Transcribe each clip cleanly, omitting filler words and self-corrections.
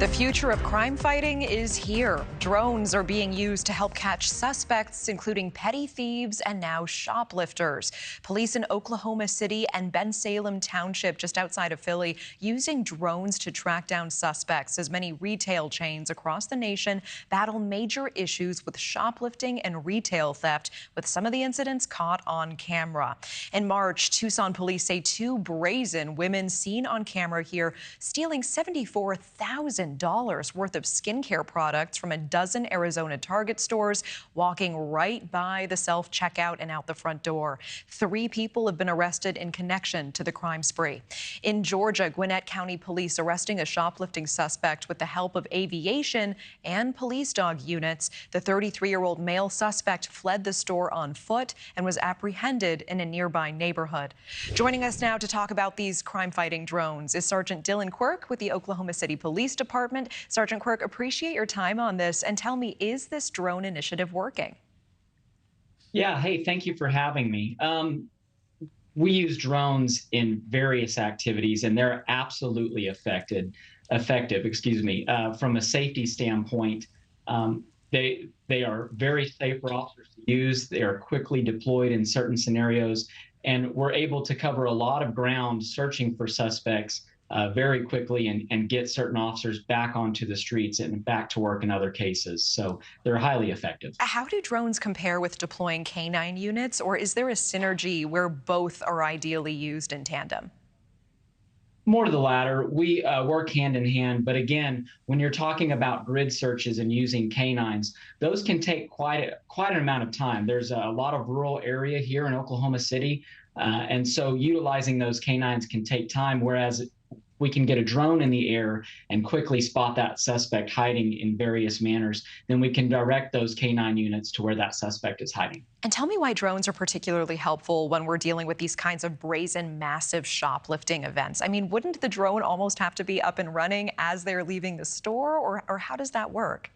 The future of crime fighting is here. Drones are being used to help catch suspects, including petty thieves and now shoplifters. Police in Oklahoma City and Bensalem Township, just outside of Philly, using drones to track down suspects as many retail chains across the nation battle major issues with shoplifting and retail theft, with some of the incidents caught on camera. In March, Tucson police say two brazen women seen on camera here stealing $74,000 worth of skincare products from a dozen Arizona Target stores, walking right by the self-checkout and out the front door. 3 people have been arrested in connection to the crime spree. In Georgia, Gwinnett County police arresting a shoplifting suspect with the help of aviation and police dog units. The 33-year-old male suspect fled the store on foot and was apprehended in a nearby neighborhood. Joining us now to talk about these crime-fighting drones is Sergeant Dillon Quirk with the Oklahoma City Police Department. Sergeant Quirk, appreciate your time on this, and tell me, is this drone initiative working? Yeah, hey, thank you for having me. We use drones in various activities, and they're absolutely effective. From a safety standpoint, they are very safe for officers to use. They are quickly deployed in certain scenarios, and we're able to cover a lot of ground searching for suspects very quickly and get certain officers back onto the streets and back to work in other cases. So they're highly effective. How do drones compare with deploying canine units, or is there a synergy where both are ideally used in tandem? More to the latter. We work hand in hand, but again, when you're talking about grid searches and using canines, those can take quite an amount of time. There's a lot of rural area here in Oklahoma City, and so utilizing those canines can take time, whereas we can get a drone in the air and quickly spot that suspect hiding in various manners, then we can direct those canine units to where that suspect is hiding. And tell me why drones are particularly helpful when we're dealing with these kinds of brazen, massive shoplifting events. I mean, wouldn't the drone almost have to be up and running as they're leaving the store, or how does that work?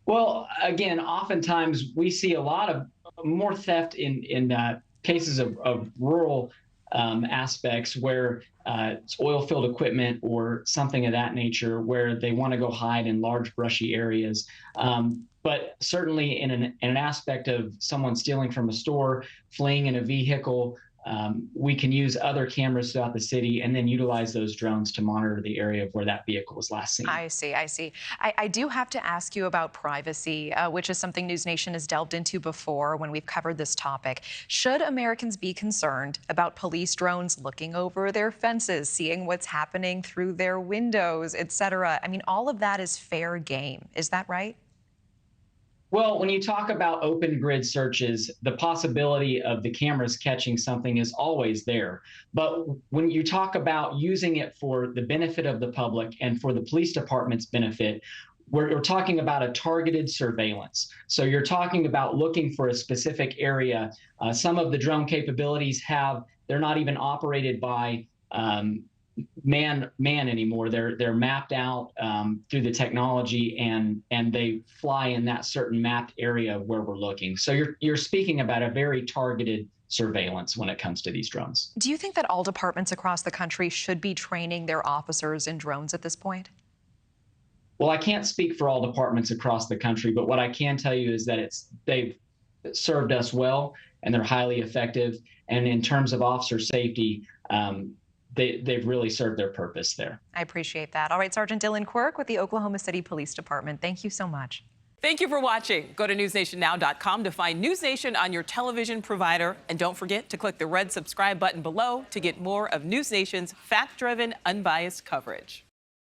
Well, again, oftentimes we see a lot of more theft in cases of rural aspects where it's oil-filled equipment or something of that nature, where they want to go hide in large brushy areas. But certainly in an aspect of someone stealing from a store, fleeing in a vehicle, we can use other cameras throughout the city and then utilize those drones to monitor the area of where that vehicle was last seen. I see. I do have to ask you about privacy, which is something NewsNation has delved into before when we've covered this topic. Should Americans be concerned about police drones looking over their fences, seeing what's happening through their windows, etc.? I mean, all of that is fair game. Is that right? Well, when you talk about open grid searches, the possibility of the cameras catching something is always there. But when you talk about using it for the benefit of the public and for the police department's benefit, we're talking about a targeted surveillance. So you're talking about looking for a specific area. Some of the drone capabilities they're not even operated by man anymore. They're mapped out through the technology, and they fly in that certain mapped area where we're looking. So you're speaking about a very targeted surveillance when it comes to these drones. Do you think that all departments across the country should be training their officers in drones at this point? Well, I can't speak for all departments across the country, but what I can tell you is that they've served us well, and they're highly effective. And in terms of officer safety, they've really served their purpose there. I appreciate that. All right, Sergeant Dillon Quirk with the Oklahoma City Police Department. Thank you so much. Thank you for watching. Go to newsnationnow.com to find NewsNation on your television provider. And don't forget to click the red subscribe button below to get more of NewsNation's fact-driven, unbiased coverage.